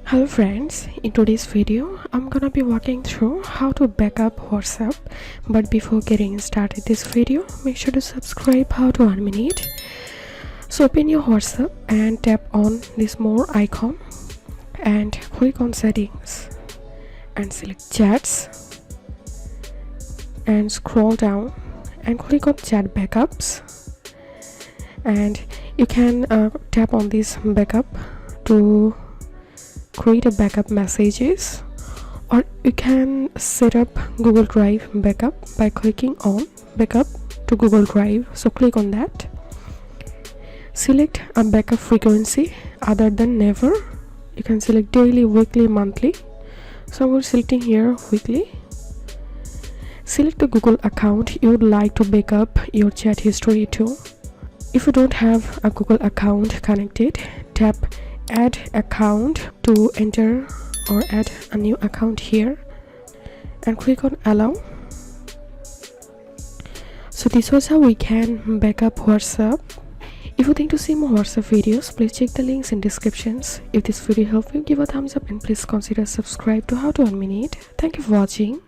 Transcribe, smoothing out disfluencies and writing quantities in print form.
Hello friends, in today's video I'm gonna be walking through how to backup WhatsApp. But before getting started this video, make sure to subscribe how to earn minute. So open your WhatsApp and tap on this more icon and click on settings and select chats and scroll down and click on chat backups, and you can tap on this backup to create a backup messages, or you can set up Google Drive backup by clicking on backup to Google Drive. So click on that, select a backup frequency other than never. You can select daily, weekly, monthly. So I'm selecting here weekly. Select the Google account you would like to backup your chat history to. If you don't have a Google account connected, tap add account to enter or add a new account here and click on allow. So this was how we can backup WhatsApp. If you think to see more WhatsApp videos, please check the links in descriptions. If this video helped you, give a thumbs up and please consider subscribe to How to Earn Minute. Thank you for watching.